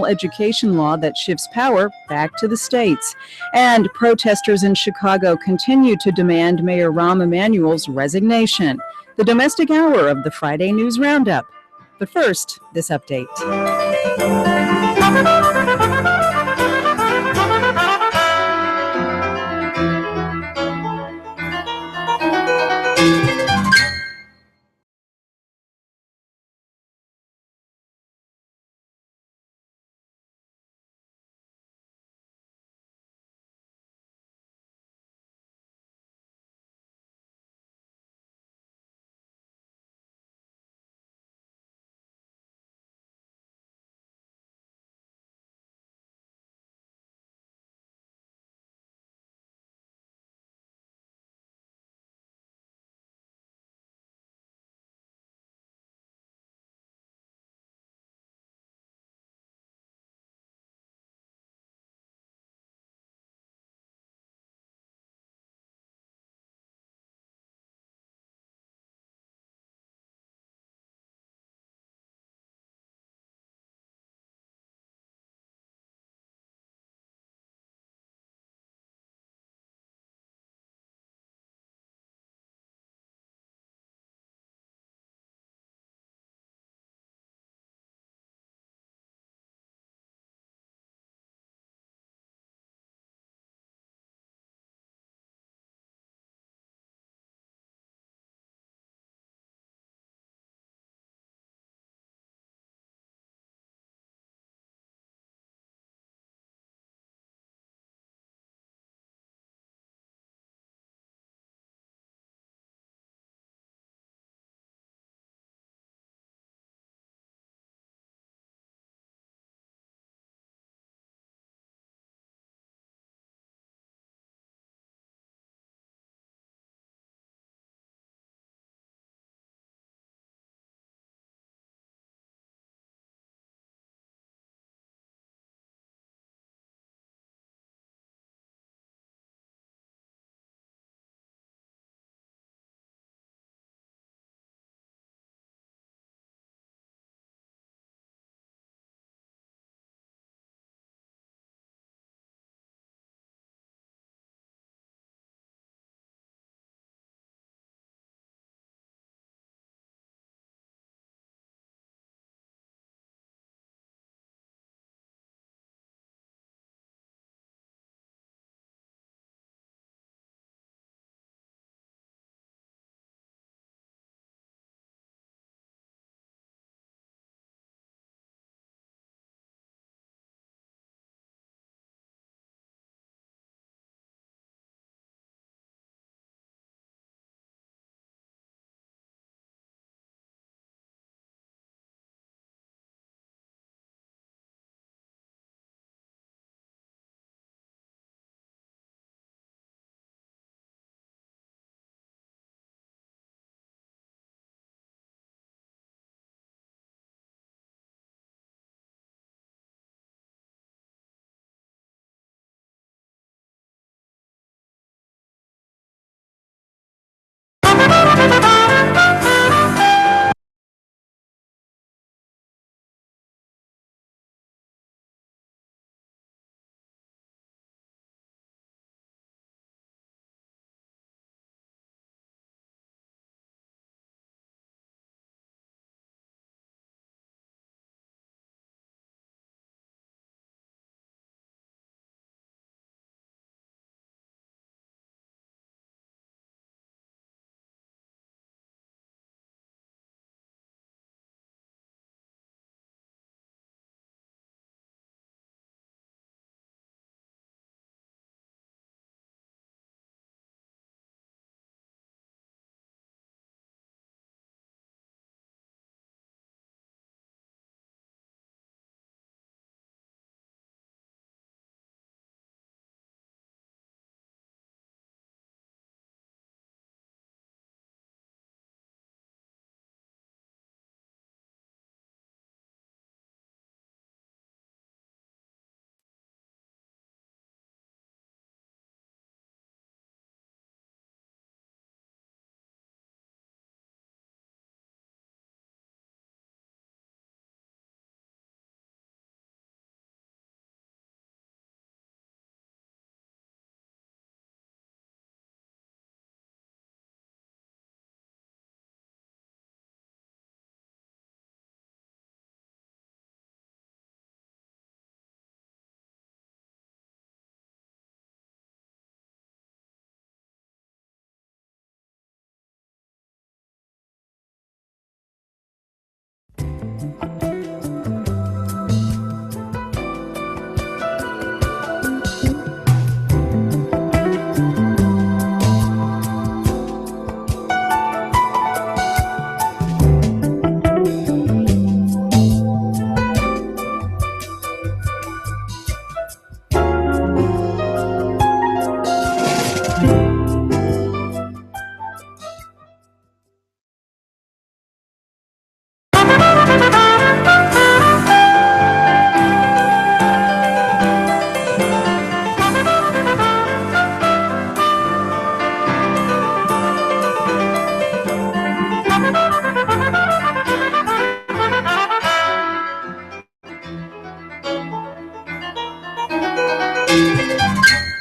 education law that shifts power back to the states. And protesters in Chicago continue to demand Mayor Rahm Emanuel's resignation. The domestic hour of the Friday News Roundup. But first, this update.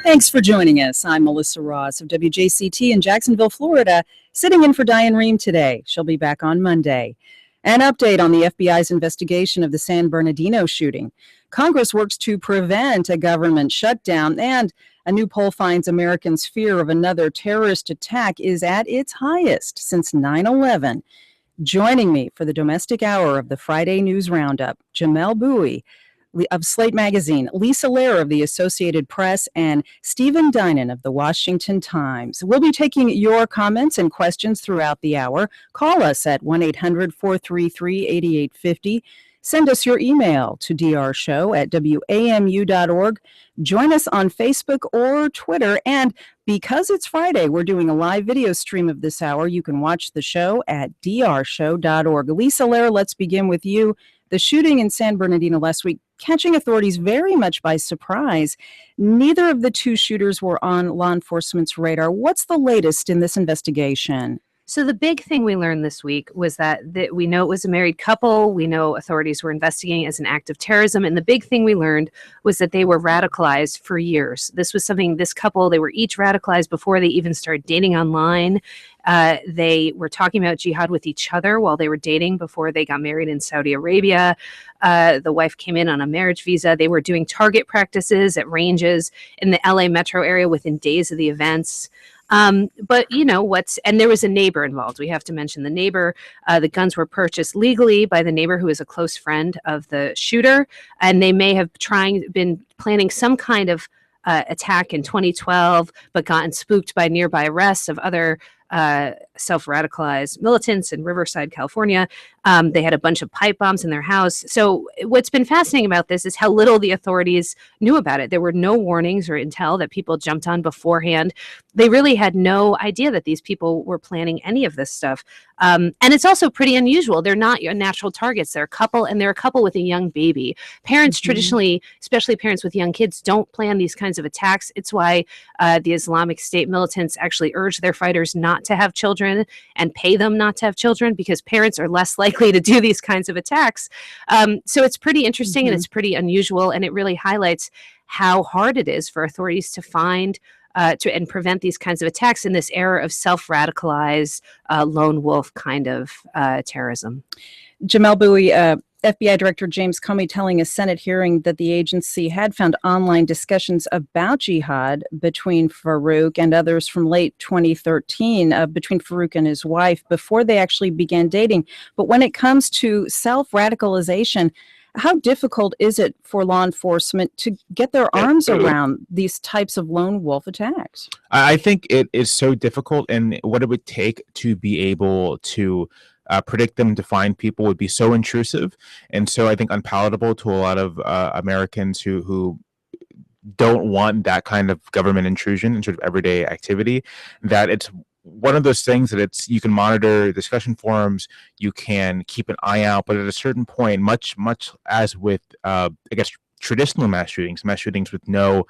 Thanks for joining us. I'm Melissa Ross of WJCT in Jacksonville, Florida, sitting in for Diane Rehm today. She'll be back on Monday. An update on the FBI's investigation of the San Bernardino shooting. Congress works to prevent a government shutdown, and a new poll finds Americans' fear of another terrorist attack is at its highest since 9/11. Joining me for the domestic hour of the Friday News Roundup, Jamelle Bouie of Slate Magazine, Lisa Lair of the Associated Press, and Stephen Dinan of the Washington Times. We'll be taking your comments and questions throughout the hour. Call us at 1-800-433-8850. Send us your email to drshow@wamu.org. Join us on Facebook or Twitter. And because it's Friday, we're doing a live video stream of this hour. You can watch the show at drshow.org. Lisa Lair, let's begin with you. The shooting in San Bernardino last week catching authorities very much by surprise. Neither of the two shooters were on law enforcement's radar. What's the latest in this investigation? So the big thing we learned this week was that we know it was a married couple. We know authorities were investigating as an act of terrorism. And the big thing we learned was that they were radicalized for years. This was something, this couple, they were each radicalized before they even started dating online. They were talking about jihad with each other while they were dating before they got married in Saudi Arabia. The wife came in on a marriage visa. They were doing target practices at ranges in the LA metro area within days of the events. But you know and there was a neighbor involved. We have to mention the neighbor. The guns were purchased legally by the neighbor who is a close friend of the shooter, and they may have been planning some kind of attack in 2012, but gotten spooked by nearby arrests of other self-radicalized militants in Riverside, California. They had a bunch of pipe bombs in their house. So what's been fascinating about this is how little the authorities knew about it. There were no warnings or intel that people jumped on beforehand. They really had no idea that these people were planning any of this stuff. And it's also pretty unusual. They're not your natural targets. They're a couple, and they're a couple with a young baby. Parents traditionally, especially parents with young kids, don't plan these kinds of attacks. It's why the Islamic State militants actually urge their fighters not to have children and pay them not to have children, because parents are less likely to do these kinds of attacks. So it's pretty interesting and it's pretty unusual, and it really highlights how hard it is for authorities to find and prevent these kinds of attacks in this era of self-radicalized lone wolf kind of terrorism. Jamelle Bouie, FBI Director James Comey telling a Senate hearing that the agency had found online discussions about jihad between Farouk and others from late 2013, between Farouk and his wife, before they actually began dating. But when it comes to self-radicalization, how difficult is it for law enforcement to get their arms around these types of lone wolf attacks? I think it is so difficult, and what it would take to be able to predict them, to find people, would be so intrusive and so, I think, unpalatable to a lot of Americans who don't want that kind of government intrusion in sort of everyday activity, that it's one of those things that you can monitor discussion forums, you can keep an eye out, but at a certain point, much as with I guess traditional mass shootings with no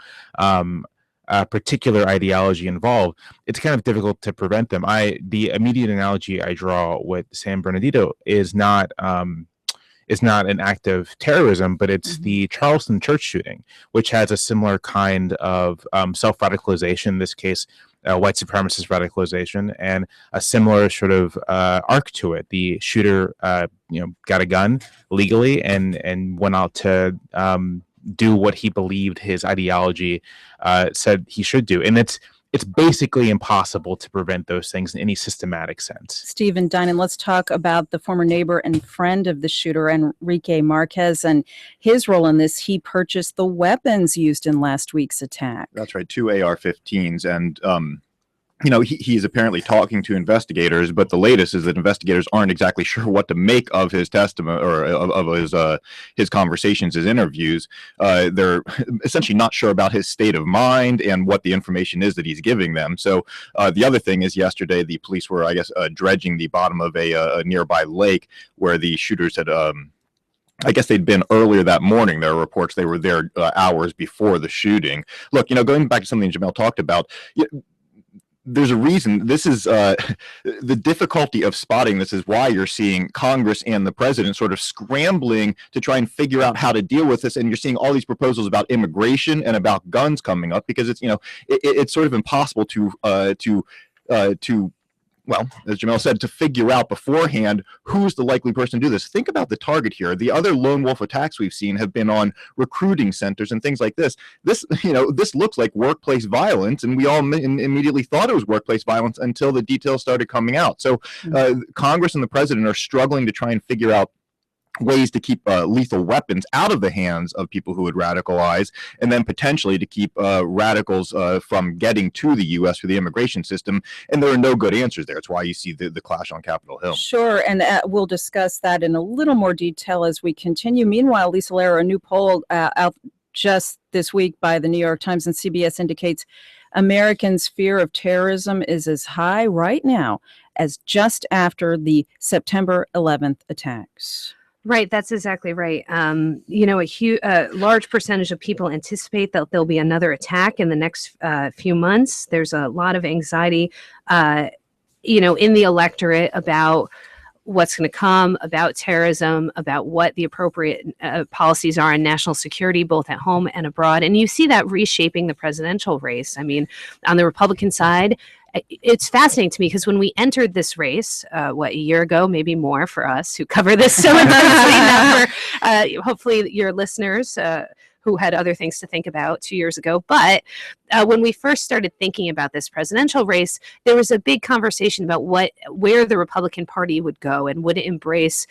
particular ideology involved, it's kind of difficult to prevent them. The immediate analogy I draw with San Bernardino is not an act of terrorism, but it's the Charleston church shooting, which has a similar kind of self-radicalization, in this case, white supremacist radicalization, and a similar sort of arc to it. The shooter, got a gun legally and went out to do what he believed his ideology said he should do, and it's basically impossible to prevent those things in any systematic sense. Stephen Dinan, let's talk about the former neighbor and friend of the shooter, Enrique Marquez, and his role in this. He purchased the weapons used in last week's attack. That's right, 2 AR-15s, and he's apparently talking to investigators, but the latest is that investigators aren't exactly sure what to make of his testimony or of his conversations, his interviews. They're essentially not sure about his state of mind and what the information is that he's giving them. So the other thing is, yesterday the police were, I guess, dredging the bottom of a nearby lake where the shooters had I guess they'd been earlier that morning. There are reports they were there hours before the shooting. Look, going back to something Jamelle talked about, there's a reason. This is the difficulty of spotting this is why you're seeing Congress and the president sort of scrambling to try and figure out how to deal with this. And you're seeing all these proposals about immigration and about guns coming up because it's, it's sort of impossible to well, as Jamel said, to figure out beforehand who's the likely person to do this. Think about the target here. The other lone wolf attacks we've seen have been on recruiting centers and things like this. This looks like workplace violence, and we all immediately thought it was workplace violence until the details started coming out. So Congress and the president are struggling to try and figure out ways to keep lethal weapons out of the hands of people who would radicalize, and then potentially to keep radicals from getting to the U.S. through the immigration system. And there are no good answers there. It's why you see the clash on Capitol Hill. Sure, and we'll discuss that in a little more detail as we continue. Meanwhile, Lisa Lara, a new poll out just this week by the New York Times and CBS indicates Americans' fear of terrorism is as high right now as just after the September 11th attacks. Right, that's exactly right. A large percentage of people anticipate that there'll be another attack in the next few months. There's a lot of anxiety, in the electorate about what's going to come, about terrorism, about what the appropriate policies are in national security, both at home and abroad. And you see that reshaping the presidential race. I mean, on the Republican side, it's fascinating to me because when we entered this race, a year ago, maybe more for us who cover this so intensely, hopefully your listeners who had other things to think about 2 years ago. But when we first started thinking about this presidential race, there was a big conversation about where the Republican Party would go, and would it embrace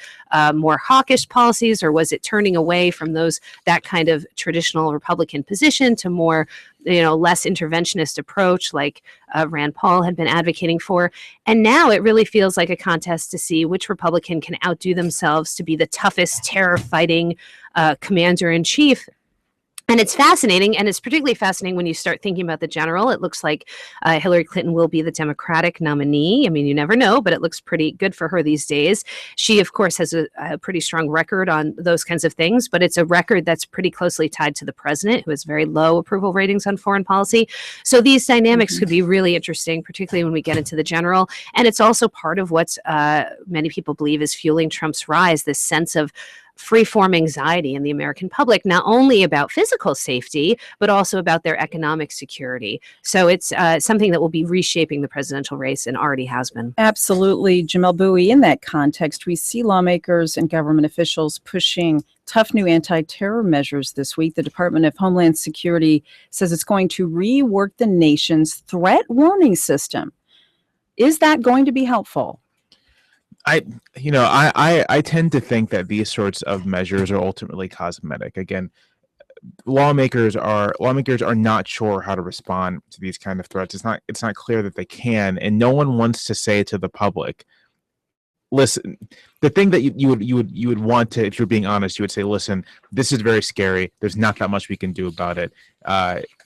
more hawkish policies, or was it turning away from that kind of traditional Republican position to more less interventionist approach like Rand Paul had been advocating for. And now it really feels like a contest to see which Republican can outdo themselves to be the toughest terror-fighting commander-in-chief. And it's fascinating, and it's particularly fascinating when you start thinking about the general. It looks like Hillary Clinton will be the Democratic nominee. I mean, you never know, but it looks pretty good for her these days. She, of course, has a pretty strong record on those kinds of things, but it's a record that's pretty closely tied to the president, who has very low approval ratings on foreign policy. So these dynamics could be really interesting, particularly when we get into the general. And it's also part of what many people believe is fueling Trump's rise, this sense of free-form anxiety in the American public, not only about physical safety, but also about their economic security. So it's something that will be reshaping the presidential race and already has been. Absolutely. Jamel Bowie, in that context, we see lawmakers and government officials pushing tough new anti-terror measures this week. The Department of Homeland Security says it's going to rework the nation's threat warning system. Is that going to be helpful? I tend to think that these sorts of measures are ultimately cosmetic. Again, lawmakers are not sure how to respond to these kind of threats. It's not clear that they can, and no one wants to say to the public, listen, the thing that you would want to, if you're being honest, you would say, listen, this is very scary. There's not that much we can do about it.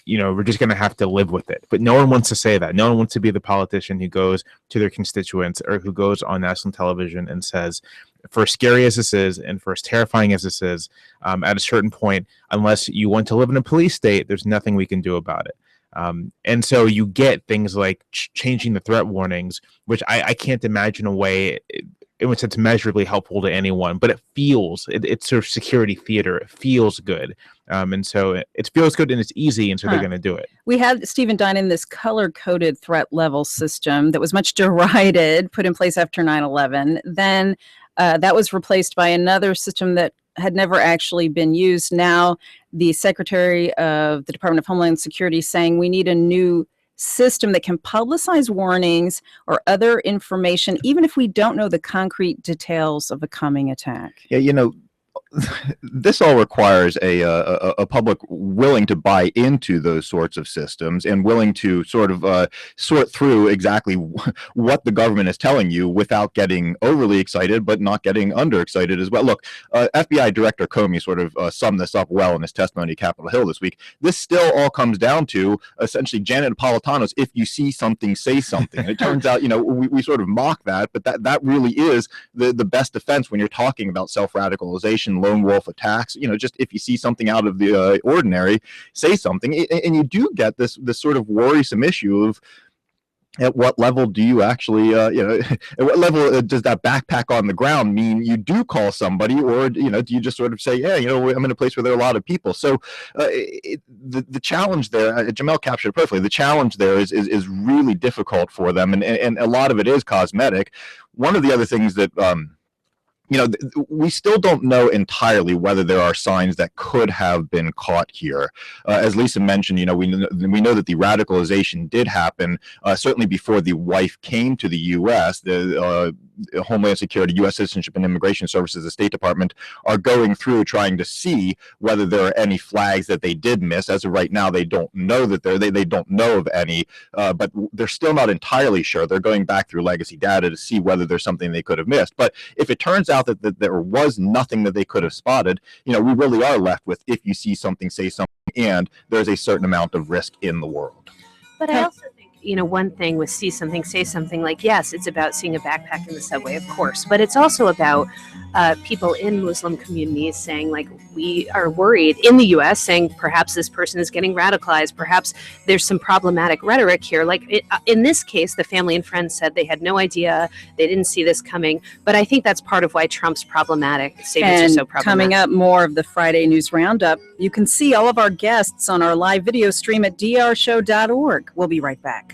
We're just going to have to live with it. But no one wants to say that. No one wants to be the politician who goes to their constituents or who goes on national television and says, for as scary as this is and for as terrifying as this is, at a certain point, unless you want to live in a police state, there's nothing we can do about it. And so you get things like changing the threat warnings, which I can't imagine a way in which it's measurably helpful to anyone, but it's sort of security theater. It feels good. And so it feels good and it's easy, and so they're going to do it. We had Stephen Dinan, this color-coded threat level system that was much derided, put in place after 9/11. Then that was replaced by another system that had never actually been used. Now the Secretary of the Department of Homeland Security saying we need a new system that can publicize warnings or other information, even if we don't know the concrete details of a coming attack. Yeah, this all requires a public willing to buy into those sorts of systems and willing to sort through exactly what the government is telling you without getting overly excited, but not getting underexcited as well. Look, FBI Director Comey sort of summed this up well in his testimony at Capitol Hill this week. This still all comes down to essentially Janet Napolitano's "if you see something, say something." And it turns out, we sort of mock that, but that really is the best defense when you're talking about self-radicalization, lone wolf attacks. Just if you see something out of the ordinary, say something. And you do get this sort of worrisome issue of at what level do you actually, at what level does that backpack on the ground mean you do call somebody, or, do you just sort of say, yeah, I'm in a place where there are a lot of people. So the challenge there, Jamel captured it perfectly. The challenge there is really difficult for them, and a lot of it is cosmetic. One of the other things that we still don't know entirely whether there are signs that could have been caught here. As Lisa mentioned, we know that the radicalization did happen certainly before the wife came to the U.S. The Homeland Security, U.S. Citizenship and Immigration Services, the State Department are going through trying to see whether there are any flags that they did miss. As of right now, they don't know that they don't know of any, but they're still not entirely sure. They're going back through legacy data to see whether there's something they could have missed. But if it turns out that there was nothing that they could have spotted, we really are left with, if you see something, say something, and there's a certain amount of risk in the world. But I also think, one thing with see something, say something, like, yes, it's about seeing a backpack in the subway, of course, but it's also about people in Muslim communities saying, like, we are worried in the U.S., saying perhaps this person is getting radicalized, perhaps there's some problematic rhetoric here. Like in this case, the family and friends said they had no idea, they didn't see this coming, but I think that's part of why Trump's statements are so problematic. Coming up, more of the Friday News Roundup. You can see all of our guests on our live video stream at drshow.org. We'll be right back.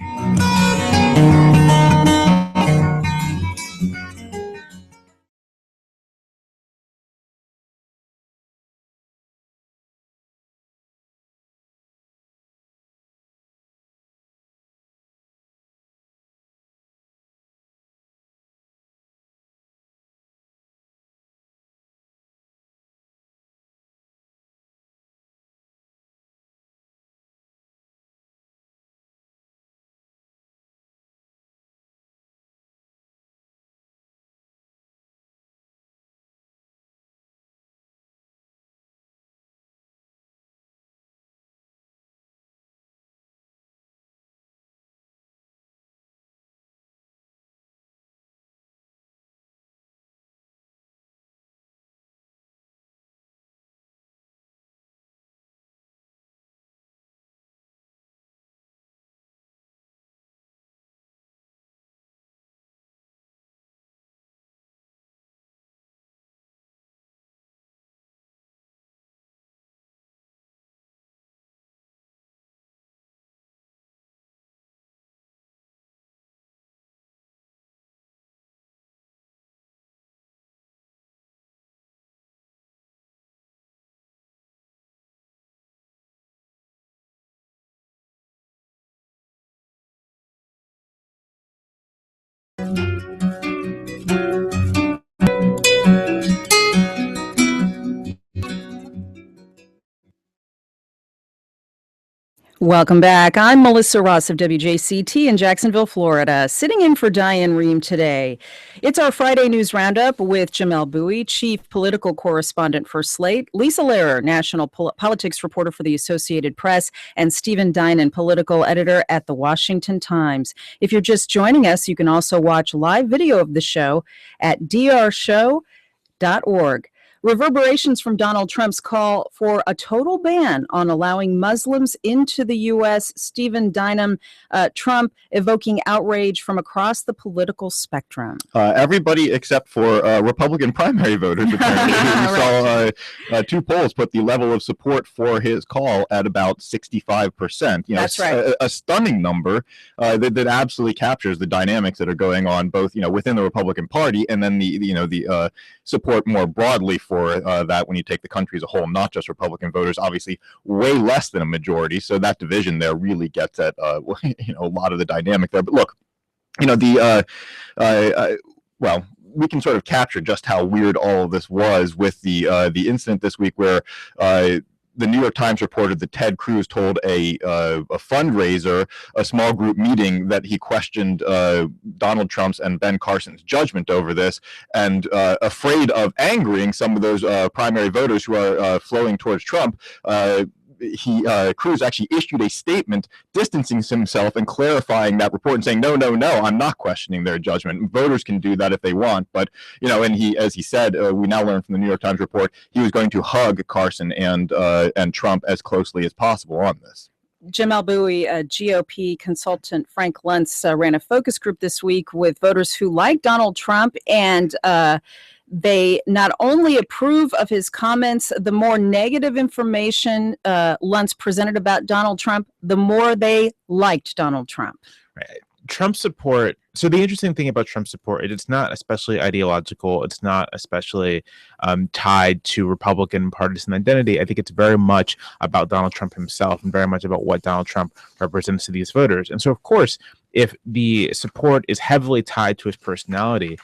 Welcome back. I'm Melissa Ross of WJCT in Jacksonville, Florida, sitting in for Diane Rehm today. It's our Friday News Roundup with Jamel Bowie, Chief Political Correspondent for Slate, Lisa Lehrer, National Politics Reporter for the Associated Press, and Stephen Dinan, Political Editor at The Washington Times. If you're just joining us, you can also watch live video of the show at drshow.org. Reverberations from Donald Trump's call for a total ban on allowing Muslims into the U.S. Stephen Dinan, Trump evoking outrage from across the political spectrum. Everybody except for Republican primary voters, apparently. We saw two polls put the level of support for his call at about 65%. That's right. A stunning number that absolutely captures the dynamics that are going on both, within the Republican Party, and then the support more broadly for that when you take the country as a whole, not just Republican voters, obviously way less than a majority. So that division there really gets at a lot of the dynamic there. But look, well, we can sort of capture just how weird all of this was with the incident this week where the New York Times reported that Ted Cruz told a fundraiser, a small group meeting, that he questioned Donald Trump's and Ben Carson's judgment over this, and afraid of angering some of those primary voters who are flowing towards Trump. Cruz actually issued a statement distancing himself and clarifying that report and saying, no, I'm not questioning their judgment. Voters can do that if they want. But, and as he said, we now learn from the New York Times report, he was going to hug Carson and Trump as closely as possible on this. Jamel Bowie, a GOP consultant, Frank Luntz, ran a focus group this week with voters who like Donald Trump, and they not only approve of his comments, the more negative information Luntz presented about Donald Trump, the more they liked Donald Trump. Right. Trump support. So the interesting thing about Trump support is it's not especially ideological. It's not especially tied to Republican partisan identity. I think it's very much about Donald Trump himself and very much about what Donald Trump represents to these voters. And so, of course, if the support is heavily tied to his personality,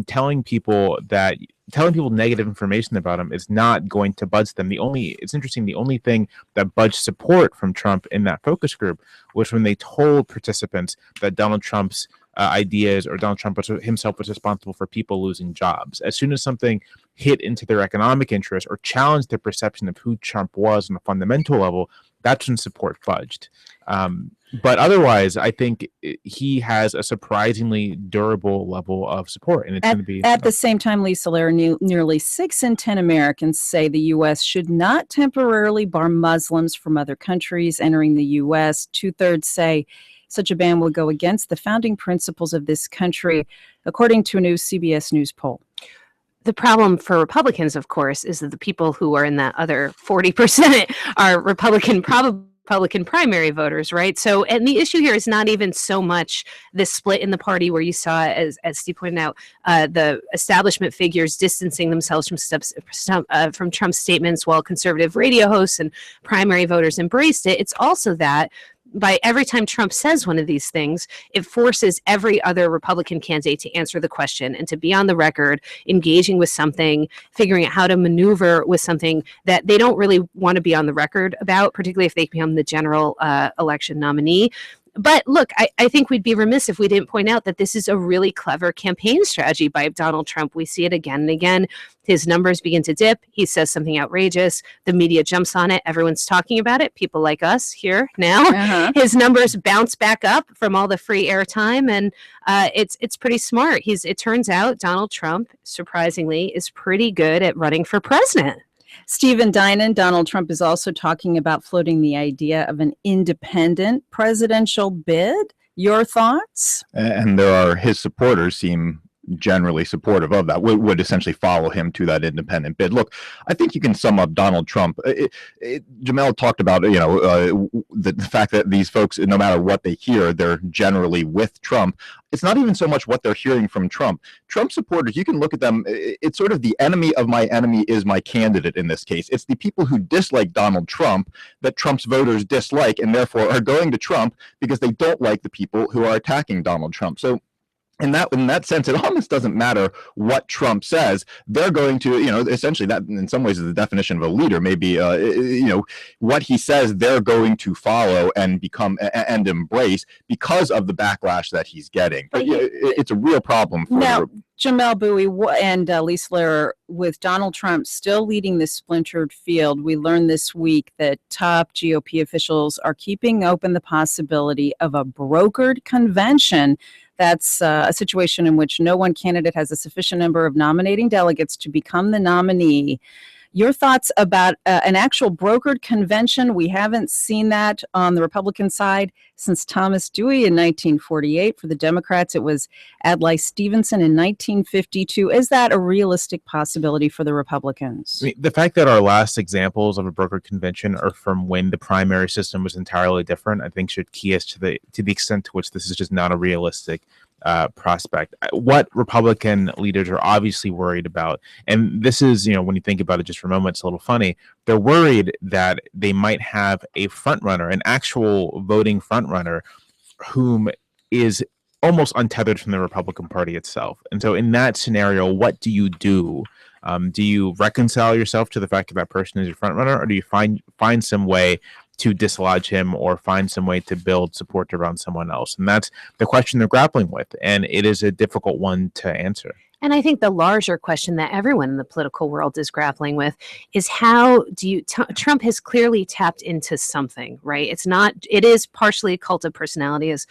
telling people negative information about him is not going to budge them. It's interesting, the only thing that budged support from Trump in that focus group was when they told participants that Donald Trump's ideas or Donald Trump himself was responsible for people losing jobs. As soon as something hit into their economic interests or challenged their perception of who Trump was on a fundamental level, that's when support fudged. But otherwise, I think he has a surprisingly durable level of support, and it's going to be at the same time. Lisa Lara, nearly 6 in 10 Americans say the U.S. should not temporarily bar Muslims from other countries entering the U.S. 2/3 say such a ban would go against the founding principles of this country, according to a new CBS News poll. The problem for Republicans, of course, is that the people who are in that other 40% are Republican primary voters, right? So, and the issue here is not even so much the split in the party where you saw, as Steve pointed out, the establishment figures distancing themselves from Trump's statements while conservative radio hosts and primary voters embraced it. It's also that by every time Trump says one of these things, it forces every other Republican candidate to answer the question and to be on the record, engaging with something, figuring out how to maneuver with something that they don't really want to be on the record about, particularly if they become the general election nominee. But look, I think we'd be remiss if we didn't point out that this is a really clever campaign strategy by Donald Trump. We see it again and again. His numbers begin to dip. He says something outrageous. The media jumps on it. Everyone's talking about it. People like us here now. Uh-huh. His numbers bounce back up from all the free airtime, and it's pretty smart. It turns out Donald Trump, surprisingly, is pretty good at running for president. Stephen Dinan, Donald Trump is also talking about floating the idea of an independent presidential bid. Your thoughts? And his supporters seem generally supportive of that, would essentially follow him to that independent bid. Look, I think you can sum up Donald Trump. Jamel talked about, the fact that these folks, no matter what they hear, they're generally with Trump. It's not even so much what they're hearing from Trump. Trump supporters, you can look at them, it's sort of the enemy of my enemy is my candidate in this case. It's the people who dislike Donald Trump that Trump's voters dislike and therefore are going to Trump because they don't like the people who are attacking Donald Trump. So in that sense, it almost doesn't matter what Trump says. They're going to, essentially that in some ways is the definition of a leader. Maybe, what he says, they're going to follow and become and embrace because of the backlash that he's getting. But it's a real problem for now, Jamel Bowie and Lisa Lara, with Donald Trump still leading this splintered field, we learned this week that top GOP officials are keeping open the possibility of a brokered convention. That's a situation in which no one candidate has a sufficient number of nominating delegates to become the nominee. Your thoughts about an actual brokered convention? We haven't seen that on the Republican side since Thomas Dewey in 1948. For the Democrats, it was Adlai Stevenson in 1952. Is that a realistic possibility for the Republicans? I mean, the fact that our last examples of a brokered convention are from when the primary system was entirely different, I think should key us to the extent to which this is just not a realistic prospect. What Republican leaders are obviously worried about, and this is, when you think about it just for a moment, it's a little funny. They're worried that they might have a front runner, an actual voting front runner, whom is almost untethered from the Republican Party itself. And so in that scenario, what do you do? Do you reconcile yourself to the fact that person is your front runner, or do you find some way to dislodge him or find some way to build support around someone else? And that's the question they're grappling with. And it is a difficult one to answer. And I think the larger question that everyone in the political world is grappling with is how do you, Trump has clearly tapped into something, right? It is partially a cult of personality, as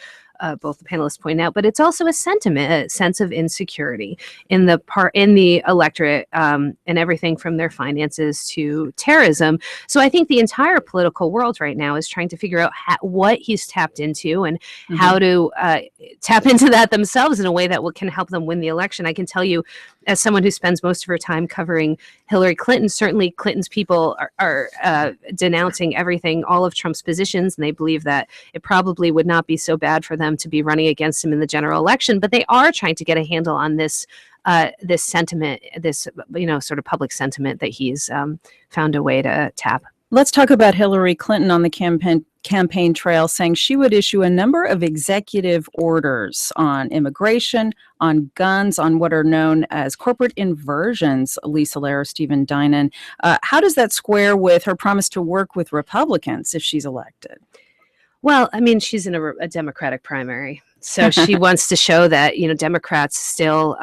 both the panelists point out, but it's also a sentiment, a sense of insecurity in the electorate, and everything from their finances to terrorism. So I think the entire political world right now is trying to figure out what he's tapped into and how to tap into that themselves in a way that can help them win the election. I can tell you, as someone who spends most of her time covering Hillary Clinton, certainly Clinton's people are denouncing everything, all of Trump's positions, and they believe that it probably would not be so bad for them to be running against him in the general election. But they are trying to get a handle on this sentiment, this sort of public sentiment that he's found a way to tap. Let's talk about Hillary Clinton on the campaign trail, saying she would issue a number of executive orders on immigration, on guns, on what are known as corporate inversions. Lisa Lehrer, Stephen Dinan. How does that square with her promise to work with Republicans if she's elected? Well, I mean, she's in a Democratic primary, so she wants to show that, Democrats still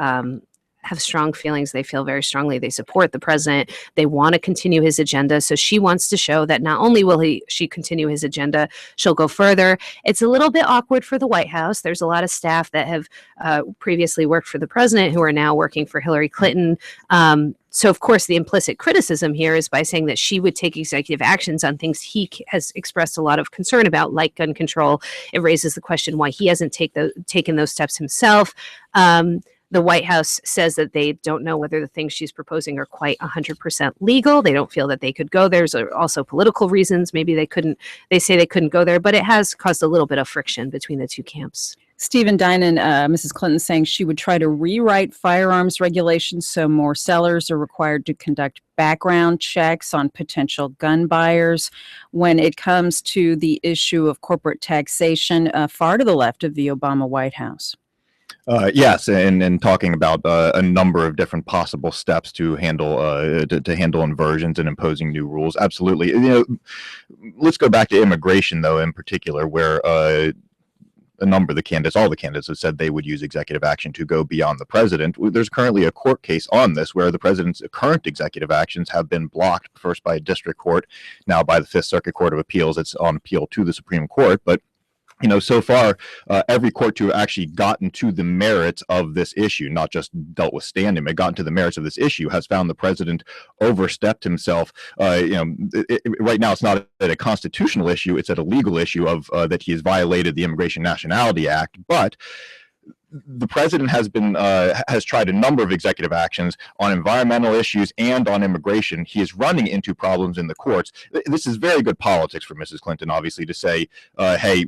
have strong feelings. They feel very strongly. They support the president. They want to continue his agenda. So she wants to show that not only will she continue his agenda, she'll go further. It's a little bit awkward for the White House. There's a lot of staff that have previously worked for the president who are now working for Hillary Clinton. So, of course, the implicit criticism here is by saying that she would take executive actions on things he has expressed a lot of concern about, like gun control. It raises the question why he hasn't taken those steps himself. The White House says that they don't know whether the things she's proposing are quite 100% legal. They don't feel that they could go there. There's also political reasons. Maybe they say they couldn't go there, but it has caused a little bit of friction between the two camps. Stephen Dinan, Mrs. Clinton saying she would try to rewrite firearms regulations so more sellers are required to conduct background checks on potential gun buyers. When it comes to the issue of corporate taxation, far to the left of the Obama White House. Yes, and talking about a number of different possible steps to handle to handle inversions and imposing new rules. Absolutely. Let's go back to immigration, though, in particular, where a number of the candidates, all the candidates, have said they would use executive action to go beyond the president. There's currently a court case on this where the president's current executive actions have been blocked, first by a district court, now by the Fifth Circuit Court of Appeals. It's on appeal to the Supreme Court, but so far, every court to have actually gotten to the merits of this issue, not just dealt with standing, but gotten to the merits of this issue, has found the president overstepped himself. Right now, it's not a constitutional issue; it's a legal issue of that he has violated the Immigration Nationality Act, but the president has tried a number of executive actions on environmental issues and on immigration. He is running into problems in the courts. This is very good politics for Mrs. Clinton, obviously, to say, hey,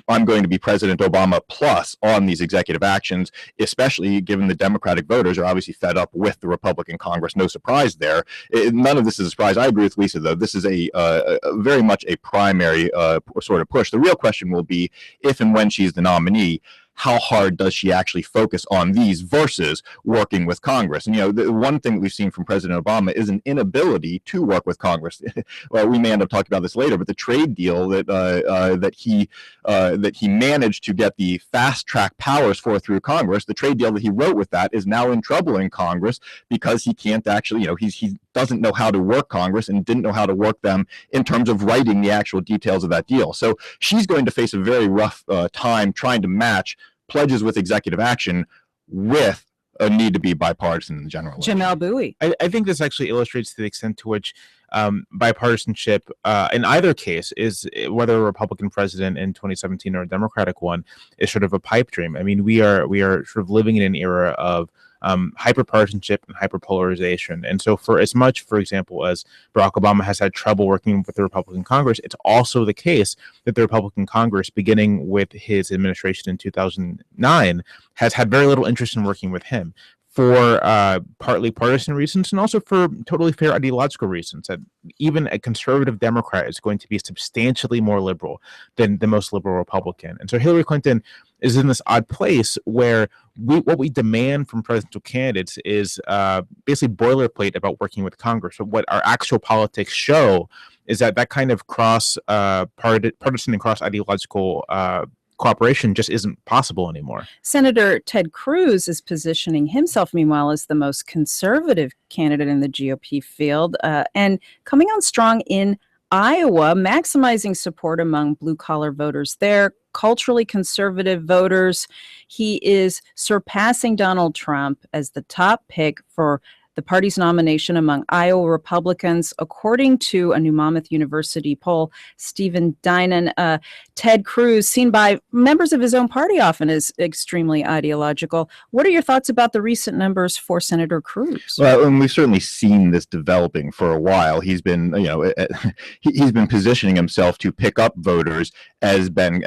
I'm going to be President Obama plus on these executive actions, especially given the Democratic voters are obviously fed up with the Republican Congress. No surprise there. None of this is a surprise. I agree with Lisa, though. This is a very much a primary sort of push. The real question will be if and when she's the nominee, how hard does she actually focus on these versus working with Congress? And, the one thing that we've seen from President Obama is an inability to work with Congress. Well, we may end up talking about this later, but the trade deal that he managed to get the fast track powers for through Congress, the trade deal that he wrote with that is now in trouble in Congress because he can't actually, he doesn't know how to work Congress and didn't know how to work them in terms of writing the actual details of that deal. So she's going to face a very rough time trying to match pledges with executive action with a need to be bipartisan in the general election. Jamel Bowie. I think this actually illustrates the extent to which bipartisanship in either case is, whether a Republican president in 2017 or a Democratic one, is sort of a pipe dream. I mean, we are sort of living in an era of hyperpartisanship and hyperpolarization. And so for as much, for example, as Barack Obama has had trouble working with the Republican Congress, it's also the case that the Republican Congress, beginning with his administration in 2009, has had very little interest in working with him for partly partisan reasons and also for totally fair ideological reasons, that even a conservative Democrat is going to be substantially more liberal than the most liberal Republican. And so Hillary Clinton is in this odd place where what we demand from presidential candidates is basically boilerplate about working with Congress. But what our actual politics show is that kind of partisan and cross-ideological cooperation just isn't possible anymore. Senator Ted Cruz is positioning himself, meanwhile, as the most conservative candidate in the GOP field and coming on strong in Iowa, maximizing support among blue-collar voters there, culturally conservative voters. He is surpassing Donald Trump as the top pick for the party's nomination among Iowa Republicans, according to a New Monmouth University poll. Stephen Dinan, Ted Cruz, seen by members of his own party often as extremely ideological. What are your thoughts about the recent numbers for Senator Cruz? Well, and we've certainly seen this developing for a while. He's been, he's been positioning himself to pick up voters as Ben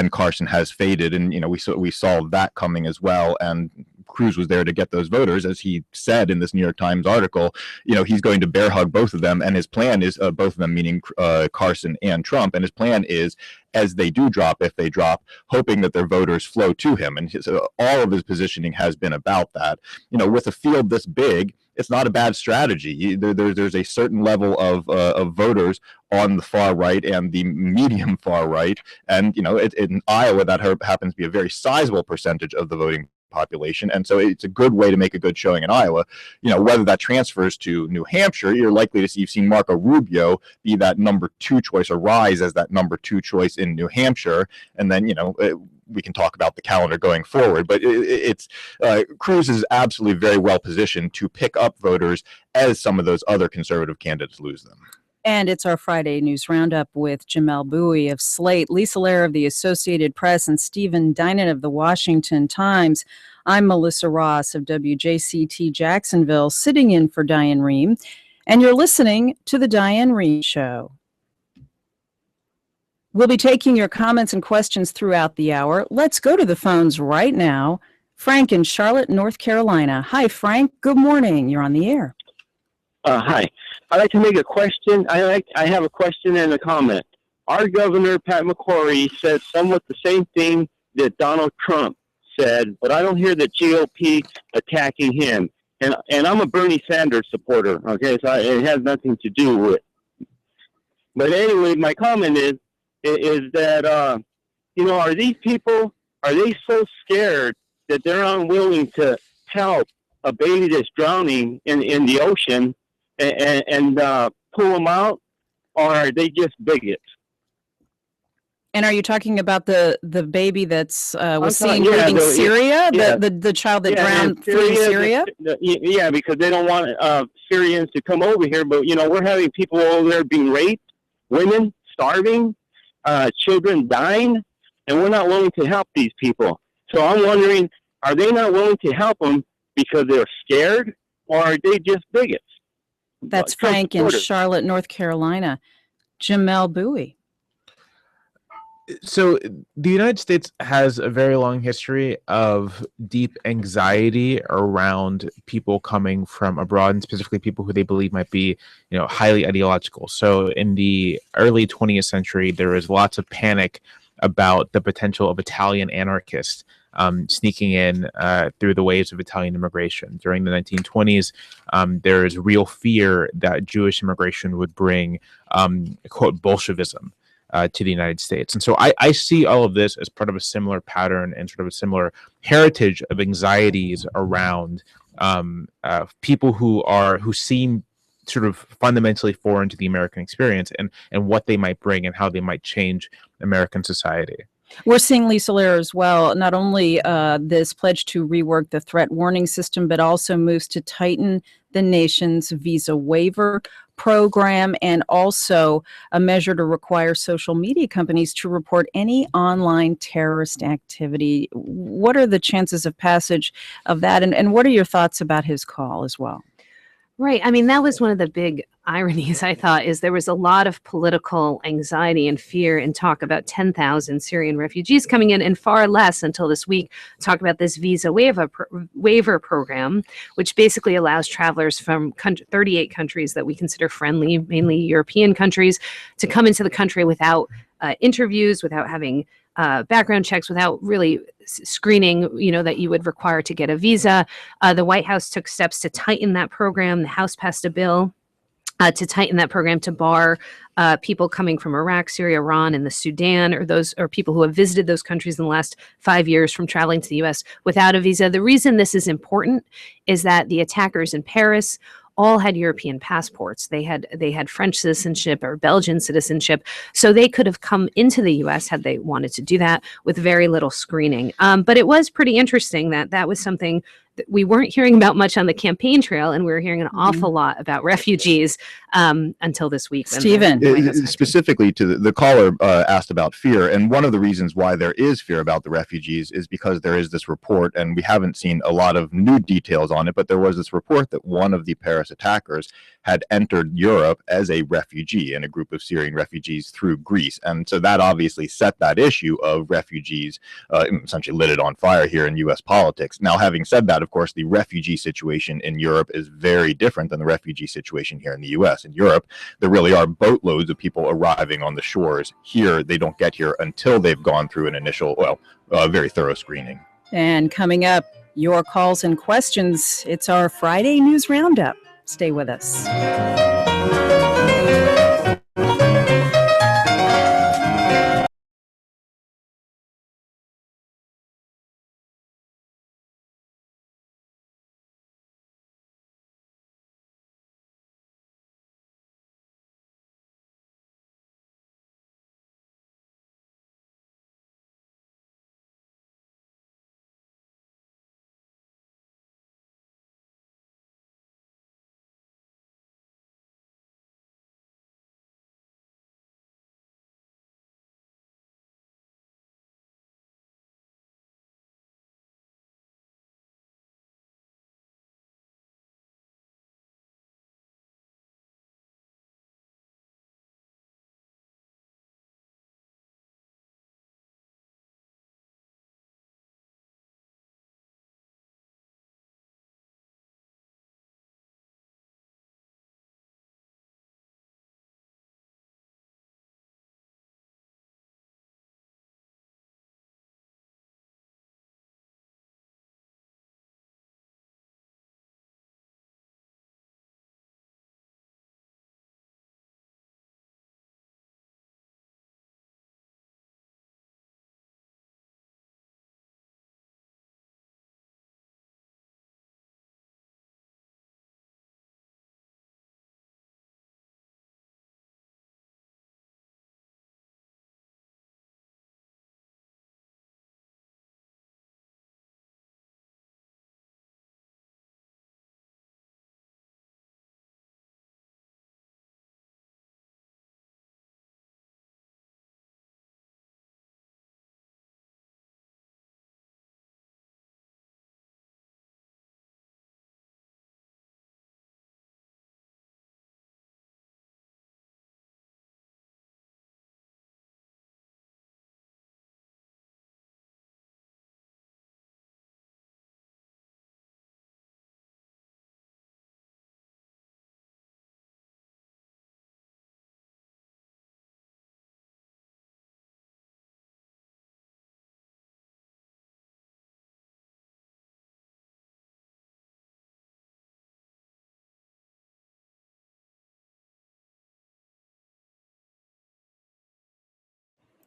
Carson has faded, and we saw that coming as well. And Cruz was there to get those voters, as he said in this New York Times article. He's going to bear hug both of them, and his plan is both of them, meaning Carson and Trump. And his plan is, as they do drop, if they drop, hoping that their voters flow to him. And all of his positioning has been about that. With a field this big, it's not a bad strategy. There's a certain level of voters on the far right and the medium far right, and in Iowa that happens to be a very sizable percentage of the voting population, and so it's a good way to make a good showing in Iowa. Whether that transfers to New Hampshire, you're likely to see, you've seen Marco Rubio be that number 2 choice, or rise as that number 2 choice in New Hampshire, and then we can talk about the calendar going forward, but Cruz is absolutely very well positioned to pick up voters as some of those other conservative candidates lose them. And it's our Friday News Roundup with Jamelle Bouie of Slate, Lisa Lair of the Associated Press, and Stephen Dinan of the Washington Times. I'm Melissa Ross of WJCT Jacksonville, sitting in for Diane Rehm, and you're listening to The Diane Rehm Show. We'll be taking your comments and questions throughout the hour. Let's go to the phones right now. Frank in Charlotte, North Carolina. Hi, Frank. Good morning. You're on the air. Hi. I'd like to make a question. I have a question and a comment. Our governor, Pat McCrory, said somewhat the same thing that Donald Trump said, but I don't hear the GOP attacking him. And I'm a Bernie Sanders supporter, okay? So it has nothing to do with it. But anyway, my comment is that, are these people, are they so scared that they're unwilling to help a baby that's drowning in the ocean and pull them out, or are they just bigots? And are you talking about the baby that's was seen leaving Syria, the child that drowned fleeing Syria? Yeah, because they don't want Syrians to come over here. But we're having people over there being raped, women starving, children dying, and we're not willing to help these people. So I'm wondering, are they not willing to help them because they're scared, or are they just bigots? That's Frank in Charlotte, North Carolina. Jamelle Bouie. So the United States has a very long history of deep anxiety around people coming from abroad, and specifically people who they believe might be, highly ideological. So in the early 20th century, there was lots of panic about the potential of Italian anarchists sneaking in through the waves of Italian immigration. During the 1920s, there is real fear that Jewish immigration would bring, quote, Bolshevism to the United States. And so I see all of this as part of a similar pattern and sort of a similar heritage of anxieties around people who seem sort of fundamentally foreign to the American experience, and what they might bring and how they might change American society. We're seeing, Lisa Lair, as well, not only this pledge to rework the threat warning system, but also moves to tighten the nation's visa waiver program, and also a measure to require social media companies to report any online terrorist activity. What are the chances of passage of that, and what are your thoughts about his call as well? Right. I mean, that was one of the big ironies, I thought, is there was a lot of political anxiety and fear and talk about 10,000 Syrian refugees coming in, and far less until this week talk about this visa waiver program, which basically allows travelers from 38 countries that we consider friendly, mainly European countries, to come into the country without interviews, without having background checks, without really screening, that you would require to get a visa. The White House took steps to tighten that program. The House passed a bill to tighten that program to bar people coming from Iraq, Syria, Iran, and the Sudan, or people who have visited those countries in the last 5 years from traveling to the U.S. without a visa. The reason this is important is that the attackers in Paris all had European passports. They had French citizenship or Belgian citizenship, so they could have come into the U.S. had they wanted to do that with very little screening. But it was pretty interesting that was something that we weren't hearing about much on the campaign trail, and we were hearing an awful lot about refugees until this week. Stephen. Specifically to the caller asked about fear, and one of the reasons why there is fear about the refugees is because there is this report, and we haven't seen a lot of new details on it, but there was this report that one of the Paris attackers had entered Europe as a refugee in a group of Syrian refugees through Greece. And so that obviously set that issue of refugees, essentially lit it on fire here in U.S. politics. Now, having said that, of course, the refugee situation in Europe is very different than the refugee situation here in the U.S. In Europe, there really are boatloads of people arriving on the shores. Here, they don't get here until they've gone through an initial, very thorough screening. And coming up, your calls and questions. It's our Friday News Roundup. Stay with us.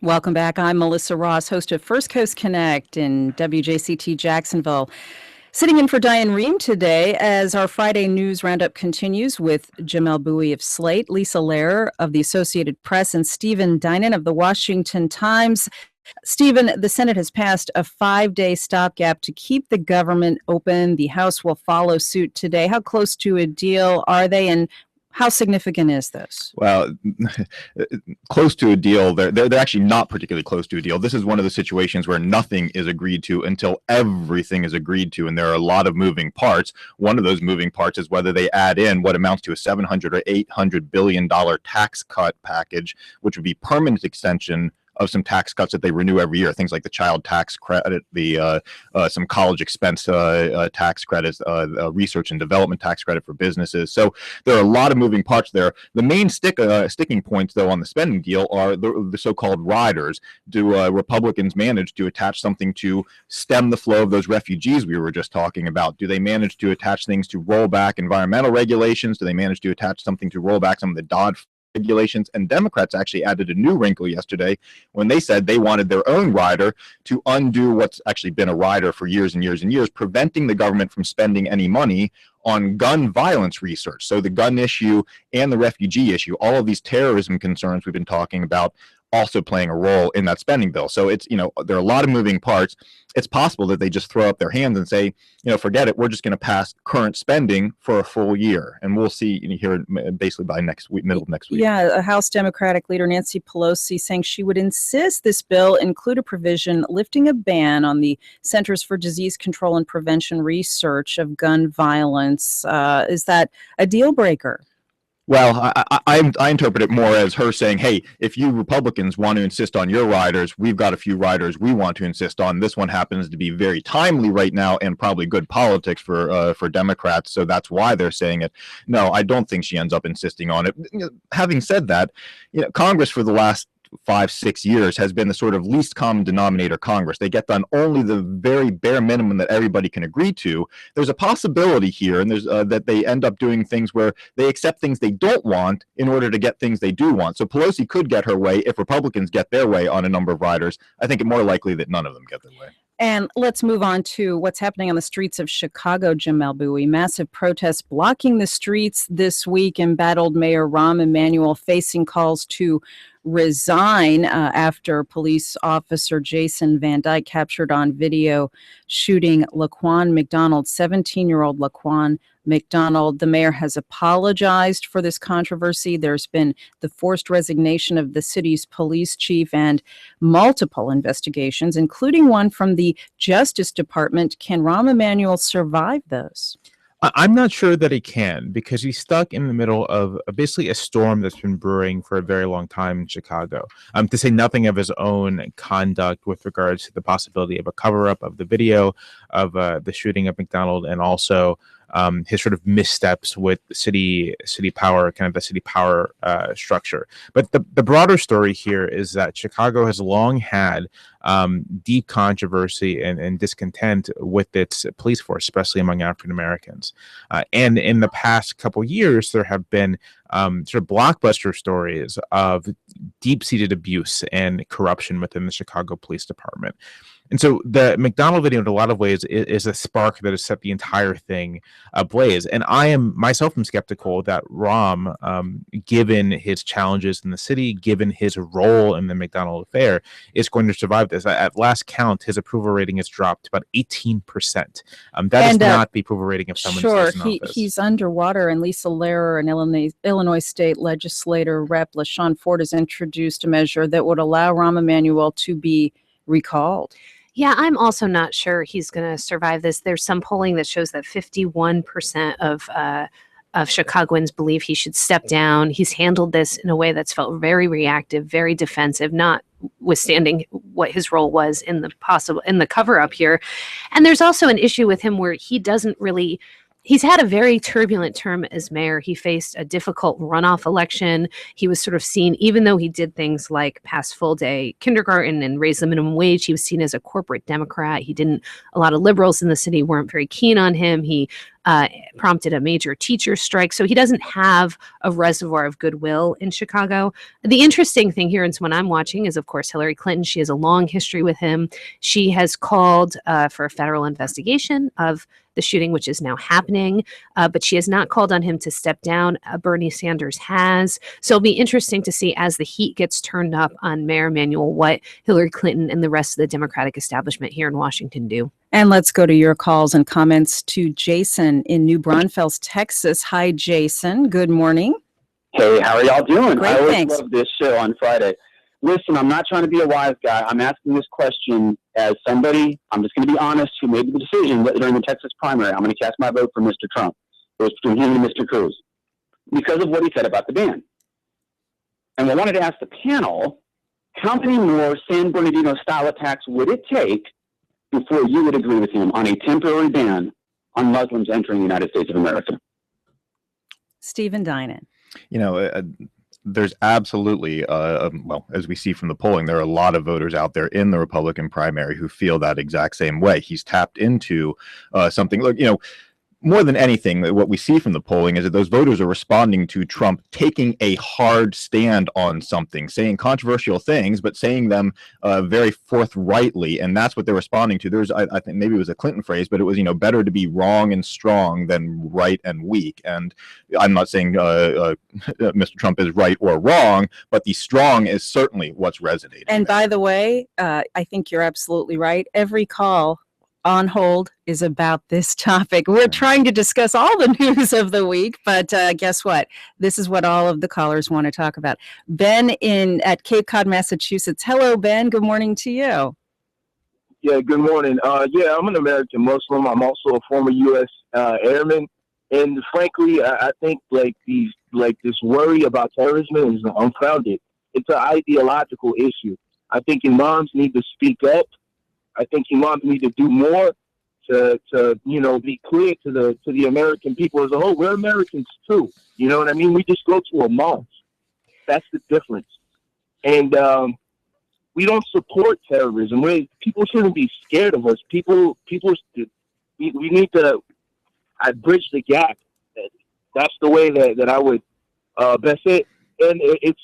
Welcome back. I'm Melissa Ross, host of First Coast Connect in WJCT Jacksonville. Sitting in for Diane Rehm today as our Friday News Roundup continues with Jamel Bowie of Slate, Lisa Lehrer of the Associated Press, and Stephen Dinan of the Washington Times. Stephen, the Senate has passed a 5-day stopgap to keep the government open. The House will follow suit today. How close to a deal are they, and how significant is this? Well, close to a deal. They're actually not particularly close to a deal. This is one of the situations where nothing is agreed to until everything is agreed to, and there are a lot of moving parts. One of those moving parts is whether they add in what amounts to a $700 or $800 billion tax cut package, which would be permanent extension of some tax cuts that they renew every year, things like the child tax credit, the some college expense tax credits, research and development tax credit for businesses. So there are a lot of moving parts there. The main sticking points, though, on the spending deal are the so-called riders. Do Republicans manage to attach something to stem the flow of those refugees we were just talking about? Do they manage to attach things to roll back environmental regulations? Do they manage to attach something to roll back some of the regulations, and Democrats actually added a new wrinkle yesterday when they said they wanted their own rider to undo what's actually been a rider for years and years and years, preventing the government from spending any money on gun violence research. So the gun issue and the refugee issue, all of these terrorism concerns we've been talking about, also playing a role in that spending bill. So it's, there are a lot of moving parts. It's possible that they just throw up their hands and say, forget it, we're just going to pass current spending for a full year. And we'll see here basically by next week, middle of next week. Yeah, House Democratic leader Nancy Pelosi saying she would insist this bill include a provision lifting a ban on the Centers for Disease Control and Prevention research of gun violence. Is that a deal breaker? Well, I interpret it more as her saying, hey, if you Republicans want to insist on your riders, we've got a few riders we want to insist on. This one happens to be very timely right now and probably good politics for Democrats. So that's why they're saying it. No, I don't think she ends up insisting on it. Having said that, Congress for the last 5-6 years has been the sort of least common denominator Congress. They get done only the very bare minimum that everybody can agree to. There's a possibility here, and there's that they end up doing things where they accept things they don't want in order to get things they do want. So Pelosi could get her way if Republicans get their way on a number of riders. I think it's more likely that none of them get their way. And let's move on to what's happening on the streets of Chicago, Jim Malbui. Massive protests blocking the streets this week. Embattled Mayor Rahm Emanuel facing calls to resign after police officer Jason Van Dyke captured on video shooting Laquan McDonald, 17-year-old Laquan McDonald. The mayor has apologized for this controversy. There's been the forced resignation of the city's police chief and multiple investigations, including one from the Justice Department. Can Rahm Emanuel survive those? I'm not sure that he can, because he's stuck in the middle of basically a storm that's been brewing for a very long time in Chicago. To say nothing of his own conduct with regards to the possibility of a cover-up of the video of the shooting of McDonald, and also his sort of missteps with city power, kind of the city power structure. But the broader story here is that Chicago has long had deep controversy and discontent with its police force, especially among African Americans. And in the past couple years, there have been sort of blockbuster stories of deep-seated abuse and corruption within the Chicago Police Department. And so the McDonald video, in a lot of ways, is a spark that has set the entire thing ablaze. And I am myself skeptical that Rahm, given his challenges in the city, given his role in the McDonald affair, is going to survive this. At last count, his approval rating has dropped to about 18%. That is not the approval rating of someone who stays in office. He's underwater, and Lisa Lehrer, an Illinois State legislator, Rep. LaShawn Ford, has introduced a measure that would allow Rahm Emanuel to be recalled. Yeah, I'm also not sure he's going to survive this. There's some polling that shows that 51% of Chicagoans believe he should step down. He's handled this in a way that's felt very reactive, very defensive, notwithstanding what his role was in the cover up here. And there's also an issue with him where he doesn't really. He's had a very turbulent term as mayor. He faced a difficult runoff election. He was sort of seen, even though he did things like pass full-day kindergarten and raise the minimum wage, he was seen as a corporate Democrat. A lot of liberals in the city weren't very keen on him. He prompted a major teacher strike. So he doesn't have a reservoir of goodwill in Chicago. The interesting thing here, and someone I'm watching, is, of course, Hillary Clinton. She has a long history with him. She has called for a federal investigation of the shooting, which is now happening, but she has not called on him to step down. Bernie Sanders has. So it'll be interesting to see, as the heat gets turned up on Mayor Emanuel, what Hillary Clinton and the rest of the Democratic establishment here in Washington do. And let's go to your calls and comments to Jason in New Braunfels, Texas. Hi, Jason. Good morning. Hey, how are y'all doing? Great, I always thanks. love this show on Friday. Listen, I'm not trying to be a wise guy. I'm asking this question as somebody, I'm just going to be honest, who made the decision during the Texas primary. I'm going to cast my vote for Mr. Trump. It was between him and Mr. Cruz because of what he said about the ban. And I wanted to ask the panel, how many more San Bernardino style attacks would it take before you would agree with him on a temporary ban on Muslims entering the United States of America? Stephen Dinan. There's absolutely, well, as we see from the polling, there are a lot of voters out there in the Republican primary who feel that exact same way. He's tapped into something. Look, more than anything, what we see from the polling is that those voters are responding to Trump taking a hard stand on something, saying controversial things, but saying them very forthrightly, and that's what they're responding to. There's, I think maybe it was a Clinton phrase, but it was, better to be wrong and strong than right and weak. And I'm not saying Mr. Trump is right or wrong, but the strong is certainly what's resonating. And by the way, I think you're absolutely right. Every call on hold is about this topic. We're trying to discuss all the news of the week, but guess what? This is what all of the callers want to talk about. Ben at Cape Cod, Massachusetts. Hello, Ben. Good morning to you. Yeah, good morning. Yeah, I'm an American Muslim. I'm also a former U.S. Airman, and frankly, I think this worry about terrorism is unfounded. It's an ideological issue. I think imams need to speak up. I think imams need to do more to be clear to the American people as a whole. We're Americans too. You know what I mean? We just go to a mosque. That's the difference. And we don't support terrorism. People shouldn't be scared of us. We need to bridge the gap. That's the way that I would best say it. And it's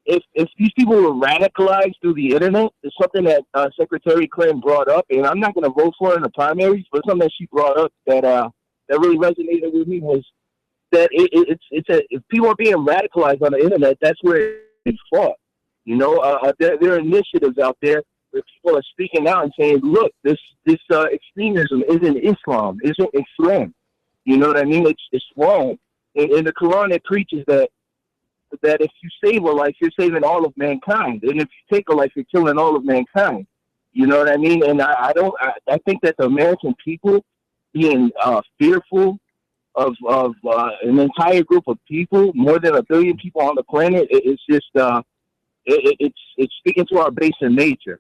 if these people were radicalized through the internet, it's something that Secretary Clinton brought up, and I'm not going to vote for her in the primaries, but something that she brought up that really resonated with me was that if people are being radicalized on the internet, that's where it's fought. There are initiatives out there where people are speaking out and saying, "Look, this extremism isn't Islam, isn't Islam." You know what I mean? It's wrong. In the Quran, it preaches that if you save a life, you're saving all of mankind, and if you take a life, you're killing all of mankind. You know what I mean? And I think that the American people being fearful of an entire group of people, more than 1 billion people on the planet, it's just it's speaking to our base in nature.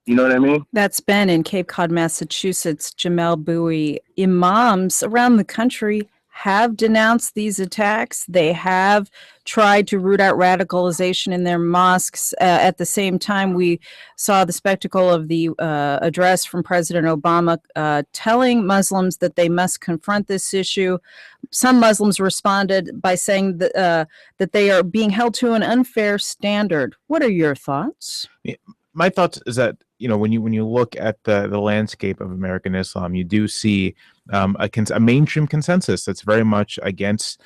You know what I mean? That's Ben in Cape Cod, Massachusetts. Jamel Bowie. Imams around the country have denounced these attacks. They have tried to root out radicalization in their mosques. At the same time, we saw the spectacle of the address from President Obama telling Muslims that they must confront this issue. Some Muslims responded by saying that they are being held to an unfair standard. What are your thoughts? My thoughts is that when you look at the landscape of American Islam, you do see a mainstream consensus that's very much against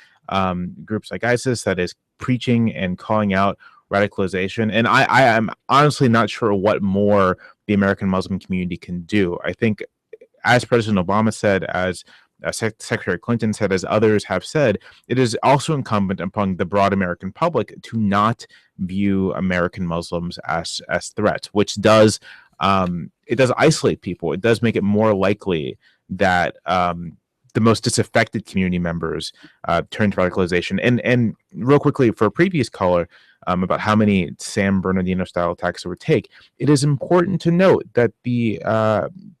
groups like ISIS, that is preaching and calling out radicalization. And I am honestly not sure what more the American Muslim community can do. I think, as President Obama said, as Secretary Clinton said, as others have said, it is also incumbent upon the broad American public to not view American Muslims as threats, which does it does isolate people. It does make it more likely that the most disaffected community members turn to radicalization. And real quickly, for a previous caller about how many San Bernardino style attacks it would take, it is important to note that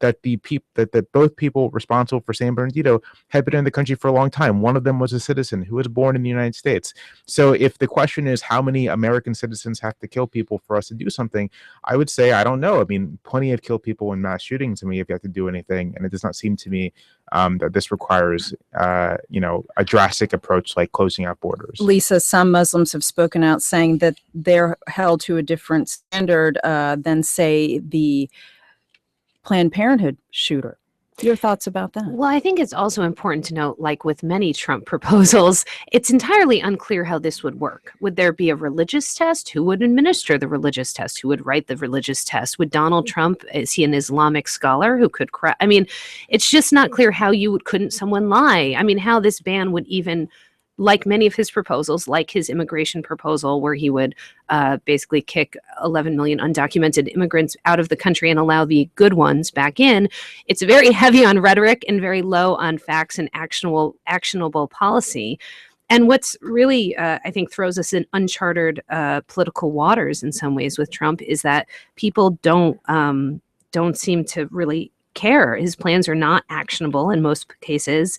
that both people responsible for San Bernardino had been in the country for a long time. One of them was a citizen who was born in the United States. So if the question is how many American citizens have to kill people for us to do something, I would say I don't know. I mean, plenty have killed people in mass shootings, and we have yet to do anything. And it does not seem to me that this requires a drastic approach like closing out borders. Lisa, some Muslims have spoken out saying that they're held to a different standard than, say, the Planned Parenthood shooter. Your thoughts about that? Well, I think it's also important to note, like with many Trump proposals, it's entirely unclear how this would work. Would there be a religious test? Who would administer the religious test? Who would write the religious test? Would Donald Trump, is he an Islamic scholar who could I mean, it's just not clear how couldn't someone lie? I mean, how this ban would even, like many of his proposals, like his immigration proposal, where he would basically kick 11 million undocumented immigrants out of the country and allow the good ones back in. It's very heavy on rhetoric and very low on facts and actionable policy. And what's really, I think, throws us in uncharted political waters in some ways with Trump is that people don't seem to really care. His plans are not actionable in most cases.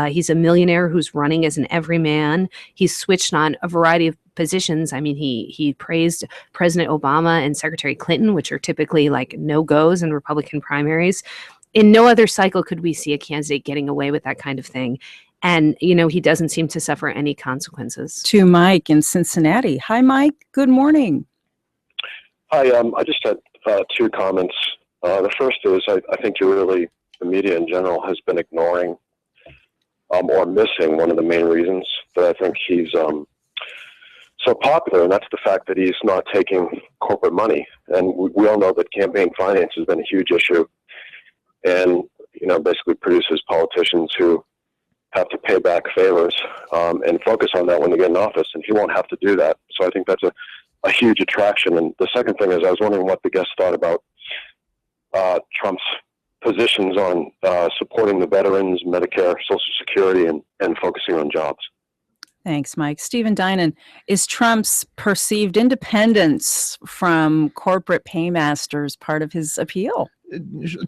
He's a millionaire who's running as an everyman. He's switched on a variety of positions. I mean, he praised President Obama and Secretary Clinton, which are typically like no-goes in Republican primaries. in no other cycle could we see a candidate getting away with that kind of thing. And, he doesn't seem to suffer any consequences. To Mike in Cincinnati. Hi, Mike. Good morning. Hi, I just had two comments. The first is I think the media in general has been ignoring or missing one of the main reasons that I think he's so popular, and that's the fact that he's not taking corporate money. And we all know that campaign finance has been a huge issue, and basically produces politicians who have to pay back favors and focus on that when they get in office, and he won't have to do that. So I think that's a huge attraction. And the second thing is I was wondering what the guest thought about Trump's positions on supporting the veterans, Medicare, Social Security, and focusing on jobs. Thanks, Mike. Stephen Dinan, is Trump's perceived independence from corporate paymasters part of his appeal?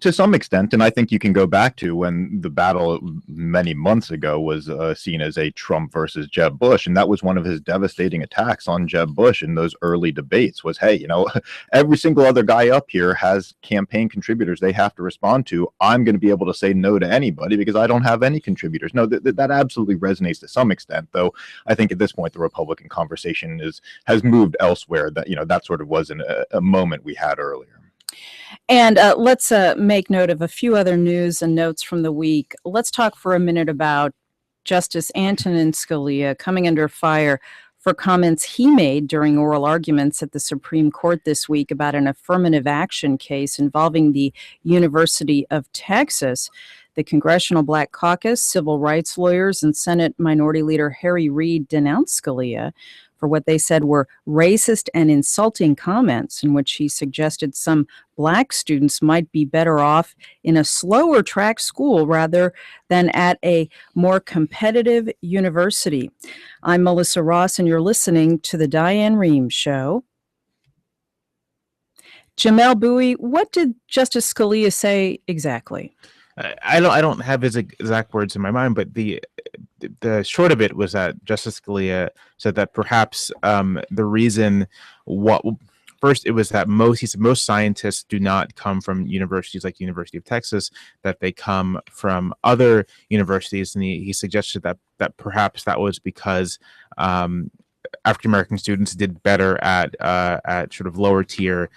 To some extent, and I think you can go back to when the battle many months ago was seen as a Trump versus Jeb Bush, and that was one of his devastating attacks on Jeb Bush in those early debates was, hey, every single other guy up here has campaign contributors they have to respond to. I'm going to be able to say no to anybody because I don't have any contributors. No, that absolutely resonates to some extent, though I think at this point the Republican conversation has moved elsewhere. That sort of wasn't a moment we had earlier. And let's make note of a few other news and notes from the week. Let's talk for a minute about Justice Antonin Scalia coming under fire for comments he made during oral arguments at the Supreme Court this week about an affirmative action case involving the University of Texas. The Congressional Black Caucus, civil rights lawyers, and Senate Minority Leader Harry Reid denounced Scalia for what they said were racist and insulting comments in which he suggested some Black students might be better off in a slower track school rather than at a more competitive university. I'm Melissa Ross, and you're listening to The Diane Rehm Show. Jamel Bowie, what did Justice Scalia say exactly? I don't have his exact words in my mind, but the short of it was that Justice Scalia said that perhaps the reason first it was that most scientists do not come from universities like the University of Texas, that they come from other universities, and he suggested that perhaps that was because African American students did better at sort of lower tier,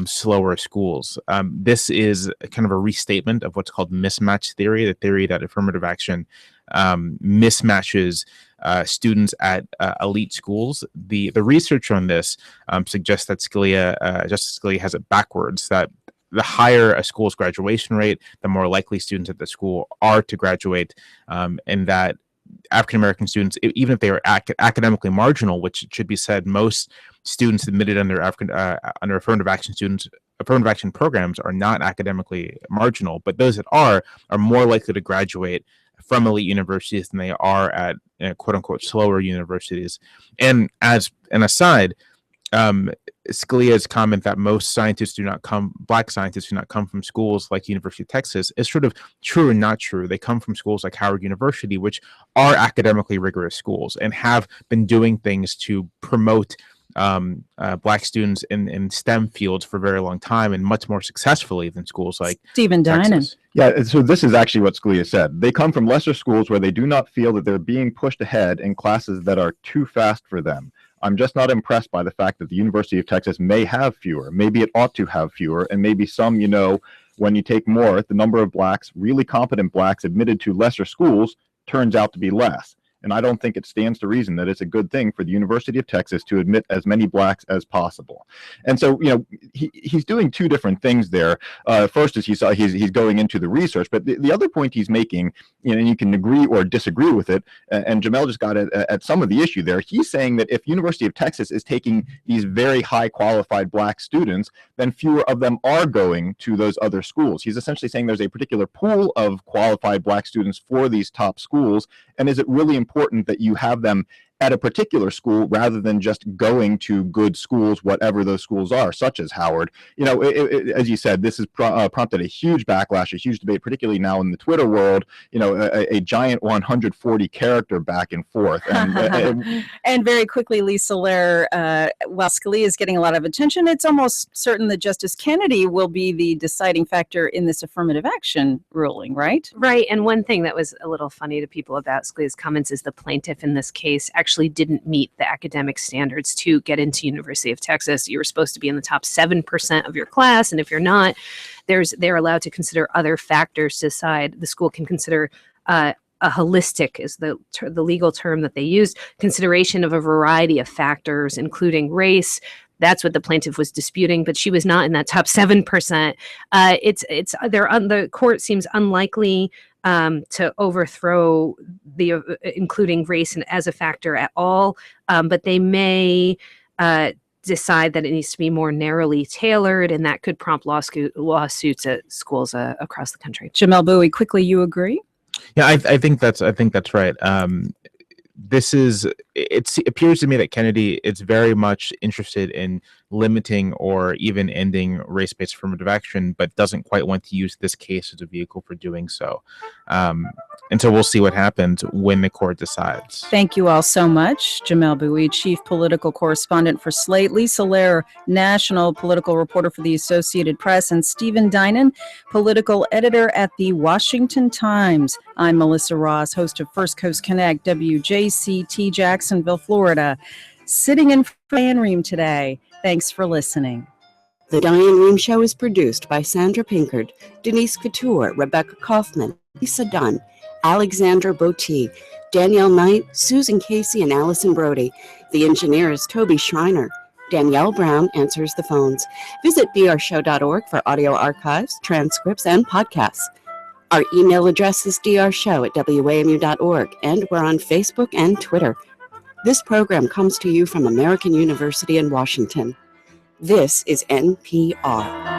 slower schools. This is kind of a restatement of what's called mismatch theory, the theory that affirmative action mismatches students at elite schools. The research on this suggests that Justice Scalia has it backwards, that the higher a school's graduation rate, the more likely students at the school are to graduate, and that African-American students, even if they are academically marginal, which it should be said, most students admitted under affirmative action programs are not academically marginal, but those that are more likely to graduate from elite universities than they are at quote-unquote slower universities. And as an aside, Scalia's comment that most Black scientists do not come from schools like University of Texas is sort of true and not true. They come from schools like Howard University, which are academically rigorous schools and have been doing things to promote Black students in STEM fields for a very long time, and much more successfully than schools like Stephen Dinan. Yeah, so this is actually what Scalia said. They come from lesser schools where they do not feel that they're being pushed ahead in classes that are too fast for them. I'm just not impressed by the fact that the University of Texas may have fewer. Maybe it ought to have fewer, and maybe some, when you take more, the number of Blacks, really competent Blacks admitted to lesser schools turns out to be less. And I don't think it stands to reason that it's a good thing for the University of Texas to admit as many Blacks as possible. And so, he's doing two different things there. First is he's going into the research, but the other point he's making, and you can agree or disagree with it, and Jamel just got at some of the issue there. He's saying that if University of Texas is taking these very high qualified Black students, then fewer of them are going to those other schools. He's essentially saying there's a particular pool of qualified Black students for these top schools, and is it really important that you have them at a particular school rather than just going to good schools, whatever those schools are, such as Howard. As you said, this has prompted a huge backlash, a huge debate, particularly now in the Twitter world, a giant 140 character back and forth. And very quickly, Lisa Lair, while Scalia is getting a lot of attention, it's almost certain that Justice Kennedy will be the deciding factor in this affirmative action ruling, right? Right. And one thing that was a little funny to people about Scalia's comments is the plaintiff in this case actually didn't meet the academic standards to get into University of Texas. You were supposed to be in the top 7% of your class, and if you're not, they're allowed to consider other factors to decide. The school can consider a holistic is the legal term that they used, consideration of a variety of factors, including race. That's what the plaintiff was disputing, but she was not in that top 7%. The court seems unlikely to overthrow the including race as a factor at all, but they may decide that it needs to be more narrowly tailored, and that could prompt lawsuits at schools across the country. Jamel Bowie, quickly, you agree? Yeah, I think that's right. It appears to me that Kennedy is very much interested in limiting or even ending race-based affirmative action, but doesn't quite want to use this case as a vehicle for doing so. And so we'll see what happens when the court decides. Thank you all so much. Jamel Bowie, chief political correspondent for Slate, Lisa Lair, national political reporter for the Associated Press, and Stephen Dinan, political editor at the Washington Times. I'm Melissa Ross, host of First Coast Connect, WJCT Jacksonville, Florida. Sitting in for Diane Rehm today. Thanks for listening. The Diane Rehm Show is produced by Sandra Pinkard, Denise Couture, Rebecca Kaufman, Lisa Dunn, Alexandra Botti, Danielle Knight, Susan Casey, and Allison Brody. The engineer is Toby Schreiner. Danielle Brown answers the phones. Visit drshow.org for audio archives, transcripts, and podcasts. Our email address is drshow@wamu.org, and we're on Facebook and Twitter. This program comes to you from American University in Washington. This is NPR.